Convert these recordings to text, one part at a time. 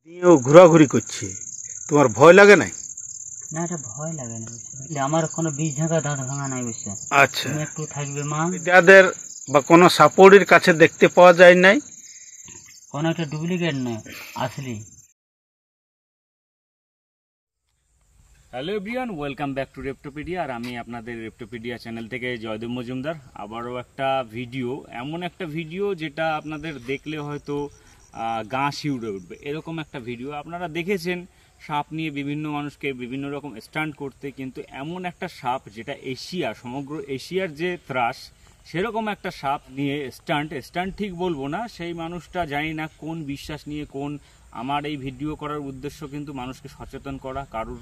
দিয়েও ঘোরাঘুরি করছে, তোমার ভয় লাগে নাই? না, এটা ভয় লাগে না, বুঝছে? আমার কোনো বীজ ঝাঁকা দাঁত ভাঙা নাই, বুঝছে? আচ্ছা, তুমি একটু থাকবে মা। যাদের বা কোনো সাপোর্টের কাছে দেখতে পাওয়া যায় নাই, কোনো একটা ডুপ্লিকেট নয়, আসলি। Hello everyone, welcome back to Reptopedia. আর আমি আপনাদের রেপ্টোপিডিয়া চ্যানেল থেকে জয়দেব মজুমদার। আবারও একটা ভিডিও, এমন একটা ভিডিও যেটা আপনাদের দেখলে হয়তো গা শিউড়ে উঠবে, এরকম একটা ভিডিও। আপনারা দেখেছেন সাপ নিয়ে বিভিন্ন মানুষকে বিভিন্ন রকম স্টান্ট করতে, কিন্তু এমন একটা সাপ যেটা সমগ্র এশিয়ার যে ত্রাস, সেরকম একটা সাপ নিয়ে স্টান্ট ঠিক বলবো না, সেই মানুষটা জানি না কোন বিশ্বাস নিয়ে আমার এই ভিডিও করার উদ্দেশ্য কিন্তু মানুষকে সচেতন করা, কারুর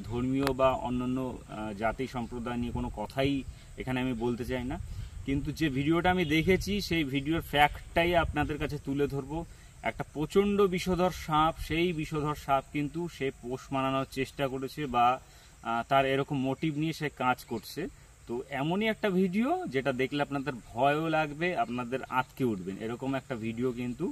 ধর্মীয় বা অন্যান্য জাতি সম্প্রদায় নিয়ে কোনো কথাই এখানে আমি বলতে চাই না। কিন্তু যে ভিডিওটা আমি দেখেছি সেই ভিডিওর ফ্যাক্টটাই আপনাদের কাছে তুলে ধরবো। একটা প্রচণ্ড বিষধর সাপ, সেই বিষধর সাপ কিন্তু সে পোষ মানানোর চেষ্টা করেছে বা তার এরকম মোটিভ নিয়ে সে কাজ করছে। তো এমনই একটা ভিডিও যেটা দেখলে আপনাদের ভয়ও লাগবে, আপনাদের আঁতকে উঠবেন, এরকম একটা ভিডিও কিন্তু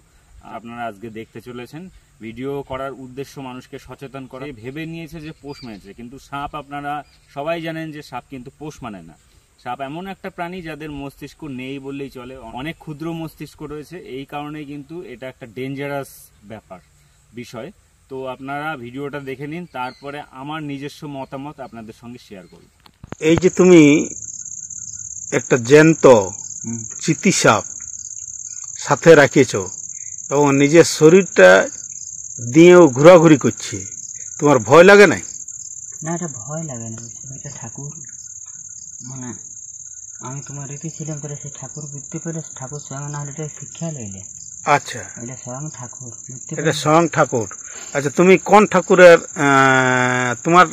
আপনারা আজকে দেখতে চলেছেন। ভিডিও করার উদ্দেশ্য মানুষকে সচেতন করে, ভেবে নিয়েছে যে পোষ মেনেছে, কিন্তু সাপ আপনারা সবাই জানেন যে সাপ কিন্তু পোষ মানে না। সাপ এমন একটা প্রাণী যাদের মস্তিষ্ক নেই বললেই চলে, অনেক ক্ষুদ্র মস্তিষ্ক রয়েছে, এই কারণেই কিন্তু এটা একটা ডেঞ্জারাস বিষয়। তো আপনারা ভিডিওটা দেখে নিন, তারপরে আমার নিজস্ব মতামত আপনাদের সঙ্গে শেয়ার করব। এই যে তুমি একটা জ্যান্ত চিতি সাপ সাথে রাখিয়েছ এবং নিজের শরীরটা দিয়েও ঘোরাঘুরি করছে, তোমার ভয় লাগে নাই? না, এটা ভয় লাগে না, এটা ঠাকুর, মানে আমি তোমার রীতি ছিলাম, তাহলে সেই ঠাকুর বুঝতে পেরে ঠাকুর স্বয়ং না হলে এটা শিক্ষা লইলে। আচ্ছা, এটা স্বয়ং ঠাকুর, এটা স্বয়ং ঠাকুর। আচ্ছা, তুমি কোন ঠাকুরের, তোমার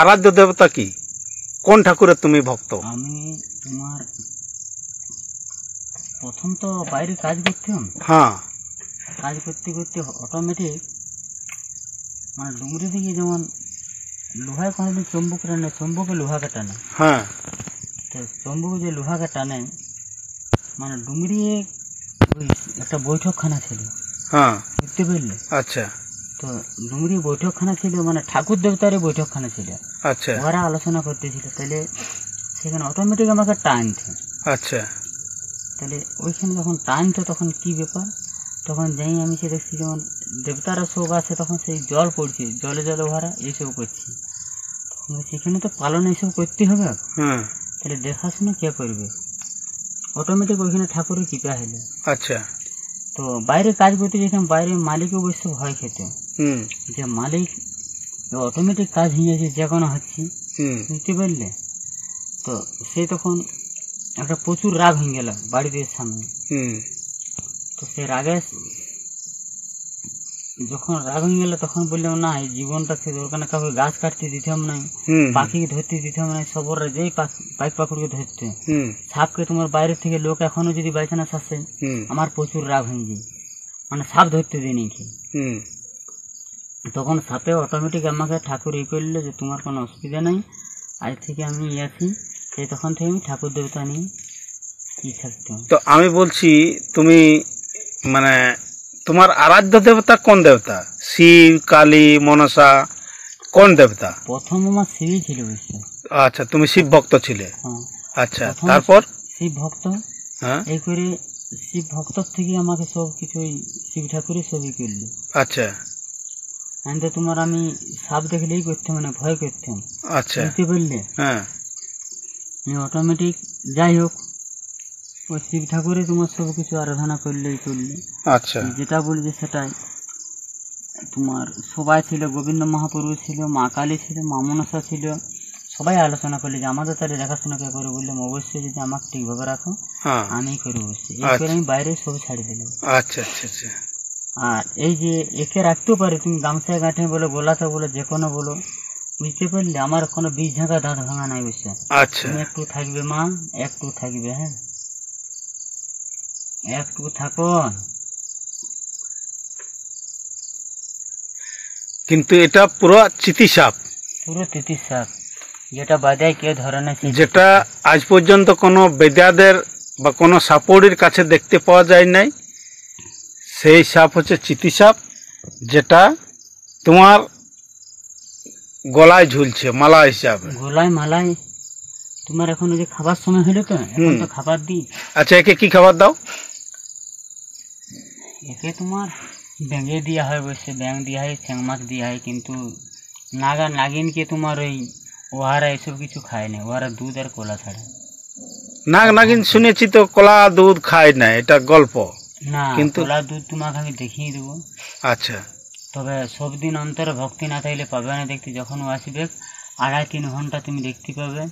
আরাধ্য দেবতা কি? কোন ঠাকুরের তুমি ভক্ত? আমি তোমার প্রথম তো বাইরে কাজ করতাম, হ্যাঁ, কাজ করতে করতে অটোমেটিক মানে ডুংরি থেকে যেমন লোহায় কোনোদিন চম্বুক টানে, চম্বুকে লোহাকে টানে, হ্যাঁ, তো চম্বুকে যে লোহাকে টানে মানে ডুংরি ওই একটা বৈঠকখানা ছিল, হ্যাঁ, বুঝতে পারলে? আচ্ছা, তো ডুংরি বৈঠকখানা ছিল, মানে ঠাকুর দেবতারই বৈঠকখানা ছিল। আচ্ছা, ওরা আলোচনা করতেছিল, তাহলে সেখানে অটোমেটিক আমাকে টানছে। আচ্ছা, তাহলে ওইখানে যখন টানতো তখন কি ব্যাপার, তখন যাই আমি সে দেখছি যেমন দেবতারা সব আছে, তখন সেই জল পড়ছে, জলে জলে ভরা এইসব করছে। তখন সেখানে তো পালন এইসব করতে হবে, তাহলে দেখাশোনা কে করবে? অটোমেটিক ওইখানে ঠাকুরের কৃপা হলো। আচ্ছা, তো বাইরে কাজ করতে যেতাম, বাইরে মালিক অবশ্য ভয় খেত যে মালিক অটোমেটিক কাজ হয়ে যাচ্ছে, যে কোনো হচ্ছে, বুঝতে পারলে? তো সে তখন একটা প্রচুর রাগ হয়ে গেল বাড়িতে সামনে। তো সে রাগে যখন রাগ হয়ে গেল তখন বললাম না, এই জীবনটা সে দরকার না, কাউকে গাছ কাটতে দিতাম নাই, পাখিকে ধরতে দিতাম নাই, সবর যেই পাইক পাকুড়কে ধরতে, সাপকে তোমার বাইরে থেকে লোক এখনো যদি বাইচান্স আসে, আমার প্রচুর রাগ হয়ে যায়, মানে সাপ ধরতে দিই কি। তখন সাপে অটোমেটিক আমাকে ঠাকুর করলো যে তোমার কোনো অসুবিধা নাই, আজ থেকে আমি আছি। সেই তখন থেকে আমি ঠাকুর দেবতা নিয়ে কি থাকতাম। তো আমি বলছি, তুমি মানে তোমার আরাধ্য দেবতা কোন দেবতা? শিব, কালী, মনসা, কোন দেবতা? প্রথম আমার শিবই ছিল, বুঝছো? আচ্ছা, তুমি শিব ভক্ত ছিলে? আচ্ছা, তারপর শিব ভক্ত, এই করে শিব ভক্ত থেকে আমাকে সব কিছুই শিব ঠাকুরই সবই করলো। আচ্ছা, তোমার আমি সাপ দেখলেই করতাম, মানে ভয় করতাম। আচ্ছা, বুঝতে পারলে? হ্যাঁ, অটোমেটিক যাই হোক ওই শিব ঠাকুরে তোমার সব কিছু আরাধনা করলেই করলে। আচ্ছা, যেটা বলছে সেটাই। তোমার সবাই ছিল, গোবিন্দ মহাপ্রভু ছিল, মা কালী ছিল, মা মনসা ছিল, সবাই আলোচনা করলে যে আমাদের তাহলে দেখাশোনা কে করে, বললাম অবশ্যই যদি আমাকে ঠিকভাবে রাখো আমি করে বসছি, এই করে আমি বাইরে সব ছাড়ি দিলাম। আচ্ছা, আচ্ছা, আচ্ছা। আর এই যে একে রাখতেও পারে, তুমি গামছায় গাঁঠে বলো, গোলাতে বলো, যে কোনো বলো, বুঝতে পারলে? আমার কোনো বীজ ঝাঁকা দাঁত ভাঙা নাই, বুঝছে? আচ্ছা, তুমি একটু থাকবে মা, একটু থাকবে, হ্যাঁ একটু থাকো। কিন্তু এটা পুরো চিতি সাপ, পুরো তিতি সাপ, যেটা বাজায় কে ধরে না, যেটা আজ পর্যন্ত কোনো বেদাদের বা কোনো সাপোর্টের কাছে দেখতে পাওয়া যায় নাই। সেই সাপ হচ্ছে চিতি সাপ, যেটা তোমার গলায় ঝুলছে মালা হিসাবে। গলায় মালায় তোমার এখন ওই যে খাবার সময় হলো তো, এখন তো খাবার দিই। আচ্ছা, একে কি খাবার দাও? একে তোমার ব্যাঙে দেওয়া হয়, বসে ব্যাঙ দেওয়া হয়, চ্যাং মাছ দেওয়া হয়, কিন্তু নাগিনকে তোমার ওই ওহারা এসব কিছু খায় না, ওহারা দুধ আর কলা ছাড়া। নাগিন শুনেছি তো কলা দুধ খায় না, এটা গল্প না, কিন্তু কলা দুধ তোমাকে আমি দেখিয়ে দেবো। আচ্ছা, তবে সব দিন অন্তরে ভক্তি না থাকলে পাবে না দেখতে। যখন ও আসবে 2.5-3 ঘন্টা তুমি দেখতে পাবে।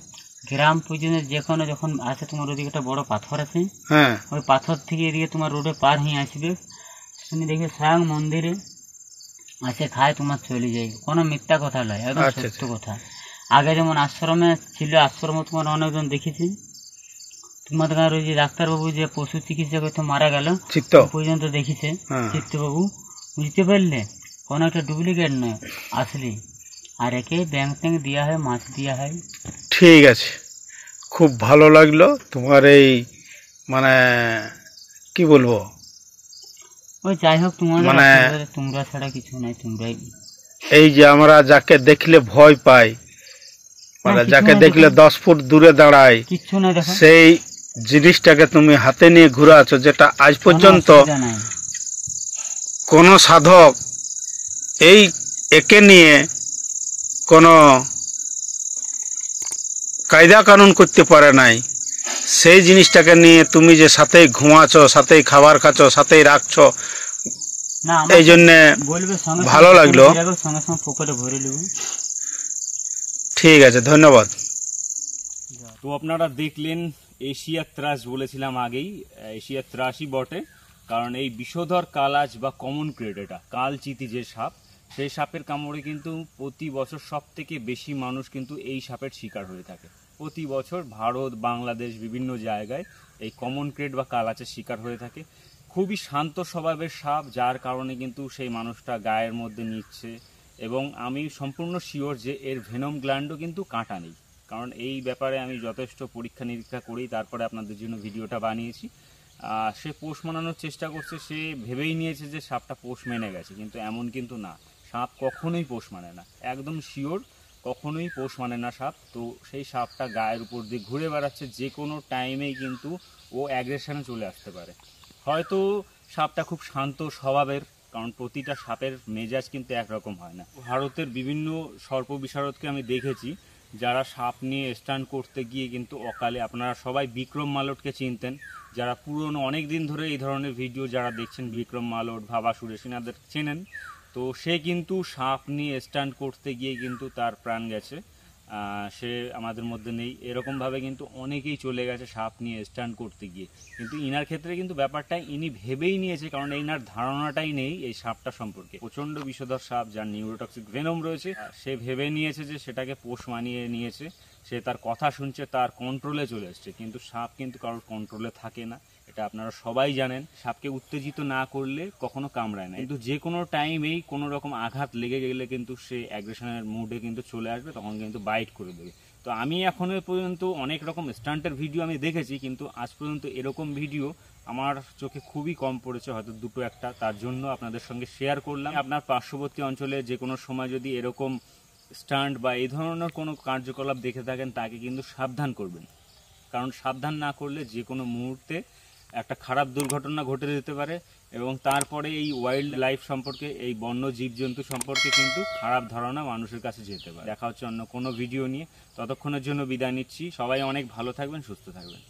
গ্রাম পর্যন্ত যে কোনো যখন আসে, তোমার ওদিকে একটা বড় পাথর আছে, হ্যাঁ, ওই পাথর থেকে এদিকে তোমার রোডে পার হয়ে আসবে, তুমি দেখবে স্বয়ং মন্দিরে আসে খায়, তোমার চলে যায়। কোনো মিথ্যা কথা নয়, একদম আচ্ছা, সত্য কথা। আগে যেমন আশ্রমে ছিল, আশ্রমে তোমার অনেকজন দেখেছি, তোমাদের ওই যে ডাক্তারবাবু যে পশু চিকিৎসা করতে মারা গেল চিত্ত পর্যন্ত দেখেছে হ্যাঁ। চিত্তবাবু, বুঝতে পারলে? কোনো একটা ডুপ্লিকেট নয়, আসলে। আর একে ব্যাং ট্যাং দেওয়া হয়, মাছ দেওয়া হয়। ঠিক আছে, খুব ভালো লাগলো তোমার এই মানে কি বলবো, ওই যাই হোক, তোমাদের মানে আশীর্বাদে, তোমরা ছাড়া কিছু নাই, তোমরাই। এই যে আমরা যাকে দেখলে ভয় পাই, মানে কিছু যাকে না, দেখলে দেখো। 10 ফুট দূরে দাঁড়াই, কিচ্ছু নাই, দেখো। সেই জিনিসটাকে তুমি হাতে নিয়ে ঘুরে আছো, যেটা আজ পর্যন্ত কোনো অসুবিধা নাই। কোন সাধক এই একে নিয়ে কোনো কায়দা কানুন করতে পারে নাই। সেই জিনিসটাকে নিয়ে তুমি যে সাথেই ঘুমাছো, সাথেই খাবার খাচ্ছ, সাথেই রাখছো, না, এই জন্যে বলবে সঙ্গে ভালো লাগলো। সঙ্গে সঙ্গে পকেটে ভরে নেবো। ঠিক আছে, ধন্যবাদ। তো আপনারা দেখলেন এশিয়ার ত্রাস, বলেছিলাম আগেই, এশিয়ার ত্রাসই বটে। কারণ এই বিষধর কালাজ বা কমন ক্রেড, এটা কালচিতি যে সাপ, সেই সাপের কামড়ে কিন্তু প্রতি বছর সব থেকে বেশি মানুষ কিন্তু এই সাপের শিকার হয়ে থাকে। প্রতি বছর ভারত, বাংলাদেশ, বিভিন্ন জায়গায় এই কমন ক্রেড বা কালাচের শিকার হয়ে থাকে। খুবই শান্ত স্বভাবের সাপ, যার কারণে কিন্তু সেই মানুষটা গায়ের মধ্যে নিচ্ছে। এবং আমি সম্পূর্ণ শিওর যে এর ভেনম গ্ল্যান্ডও কিন্তু কাঁটা নেই, কারণ এই ব্যাপারে আমি যথেষ্ট পরীক্ষা নিরীক্ষা করি, তারপরে আপনাদের জন্য ভিডিওটা বানিয়েছি। সে পোষ মানানোর চেষ্টা করছে, সে ভেবেই নিয়েছে যে সাপটা পোষ মেনে গেছে, কিন্তু এমন কিন্তু না। সাপ কখনোই পোষ মানে না, একদম শিওর কখনোই পোষ মানে না সাপ। তো সেই সাপটা গায়ের উপর দিয়ে ঘুরে বেড়াচ্ছে, যে কোনো টাইমেই কিন্তু ও অ্যাগ্রেশনে চলে আসতে পারে। হয়তো সাপটা খুব শান্ত স্বভাবের, কারণ প্রতিটা সাপের মেজাজ কিন্তু একরকম হয় না। ভারতের বিভিন্ন সর্প বিশারদকে আমি দেখেছি যারা সাপ নিয়ে স্ট্যান্ড করতে গিয়ে কিন্তু অকালে, আপনারা সবাই বিক্রম মালটকে চিনতেন, যারা পুরনো অনেক দিন ধরে এই ধরনের ভিডিও যারা দেখছেন, বিক্রম মালট, ভাবা সুরেশ, এনাদের চেনেন। তো সে কিন্তু সাপ নিয়ে স্ট্যান্ড করতে গিয়ে কিন্তু তার প্রাণ গেছে। সে আমাদের মধ্যে নেই, এরকমভাবে কিন্তু অনেকেই চলে গেছে সাপ নিয়ে স্ট্যান্ড করতে গিয়ে। কিন্তু ইনার ক্ষেত্রে কিন্তু ব্যাপারটা ইনি ভেবেই নিয়েছে, কারণ ইনার ধারণাটাই নেই এই সাপটা সম্পর্কে। প্রচণ্ড বিষধর সাপ, যার নিউরোটক্সিক ভেনম রয়েছে, সে ভেবে নিয়েছে যে সেটাকে পোষ মানিয়ে নিয়েছে, সে তার কথা শুনছে, তার কন্ট্রোলে চলে এসছে। কিন্তু সাপ কিন্তু কারোর কন্ট্রোলে থাকে না, এটা আপনারা সবাই জানেন। সাপকে উত্তেজিত না করলে কখনো কামড়ায় না, কিন্তু যে কোনো টাইমেই কোনো রকম আঘাত লেগে গেলে কিন্তু সে অ্যাগ্রেশনের মুডে কিন্তু চলে আসবে, তখন কিন্তু বাইট করে দেবে। তো আমি এখনো পর্যন্ত অনেক রকম স্টান্টের ভিডিও আমি দেখেছি, কিন্তু আজ পর্যন্ত এরকম ভিডিও আমার চোখে খুবই কম পড়েছে, হয়তো দুটো একটা। তার জন্য আপনাদের সঙ্গে শেয়ার করলাম। আপনার পার্শ্ববর্তী অঞ্চলে যে কোনো সময় যদি এরকম স্টান্ট বা এই ধরনের কোনো কার্যকলাপ দেখে থাকেন, তাকে কিন্তু সাবধান করবেন, কারণ সাবধান না করলে যে কোনো মুহূর্তে একটা খারাপ দুর্ঘটনা ঘটে যেতে পারে। এবং তারপরে এই ওয়াইল্ড লাইফ সম্পর্কে, এই বন্য জীবজন্তু সম্পর্কে কিন্তু খারাপ ধারণা মানুষের কাছে যেতে পারে। দেখা হচ্ছে অন্য কোনো ভিডিও নিয়ে, ততক্ষণের জন্য বিদায় নিচ্ছি। সবাই অনেক ভালো থাকবেন, সুস্থ থাকবেন।